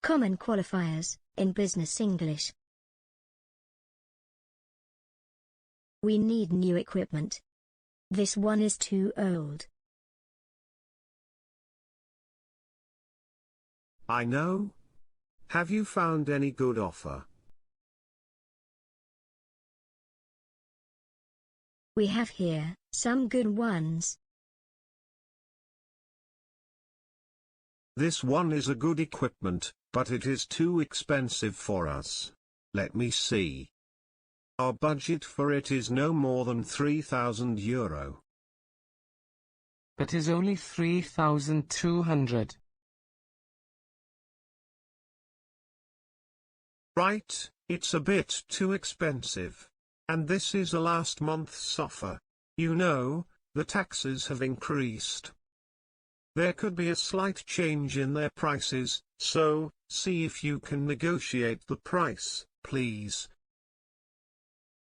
Common qualifiers, in business English. We need new equipment. This one is too old. I know. Have you found any good offer? We have here some good ones. This one is a good equipment, but it is too expensive for us. Let me see. Our budget for it is no more than €3,000. But is only 3,200. Right, it's a bit too expensive. And this is a last month's offer. You know, the taxes have increased. There could be a slight change in their prices, so, see if you can negotiate the price, please.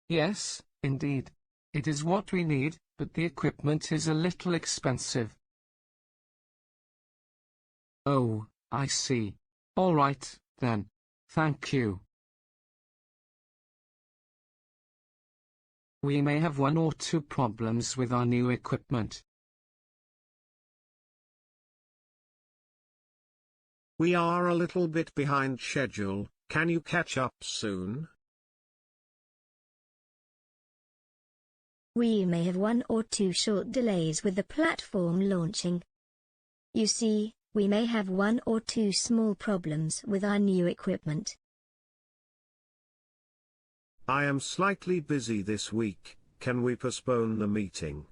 Yes, indeed. It is what we need, but the equipment is a little expensive. Oh, I see. All right, then. Thank you. We may have one or two problems with our new equipment. We are a little bit behind schedule. Can you catch up soon? We may have one or two short delays with the platform launching. You see, we may have one or two small problems with our new equipment. I am slightly busy this week. Can we postpone the meeting?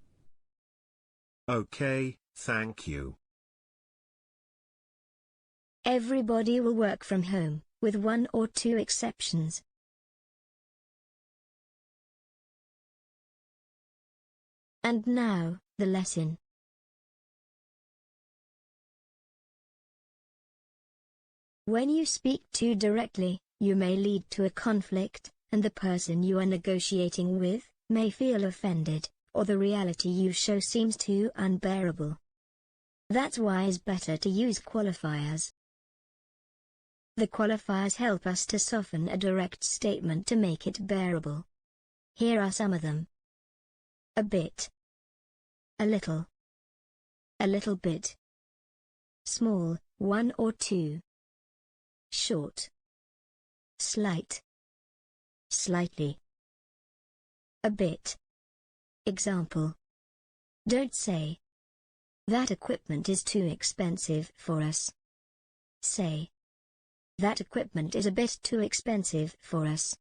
Okay, thank you. Everybody will work from home, with one or two exceptions. And now, the lesson. When you speak too directly, you may lead to a conflict, and the person you are negotiating with may feel offended, or the reality you show seems too unbearable. That's why it's better to use qualifiers. The qualifiers help us to soften a direct statement to make it bearable. Here are some of them. A bit. A little bit. Small, one or two. Short. Slight. Slightly. A bit. Example. Don't say, that equipment is too expensive for us. Say, that equipment is a bit too expensive for us.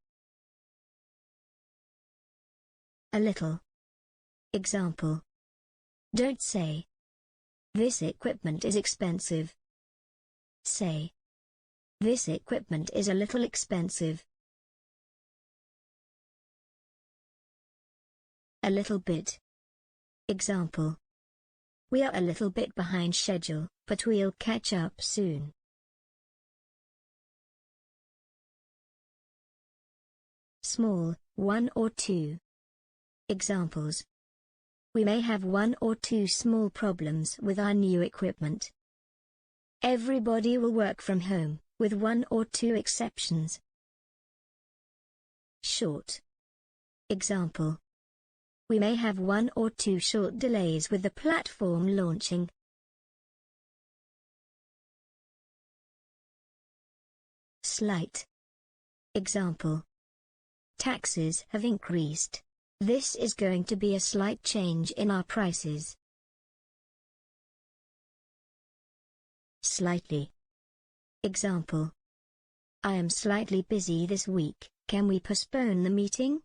A little. Example. Don't say, this equipment is expensive. Say, this equipment is a little expensive. A little bit. Example. We are a little bit behind schedule, but we'll catch up soon. Small, one or two. Examples. We may have one or two small problems with our new equipment. Everybody will work from home, with one or two exceptions. Short. Example. We may have one or two short delays with the platform launching. Slight. Example. Taxes have increased. This is going to be a slight change in our prices. Slightly. Example. I am slightly busy this week. Can we postpone the meeting?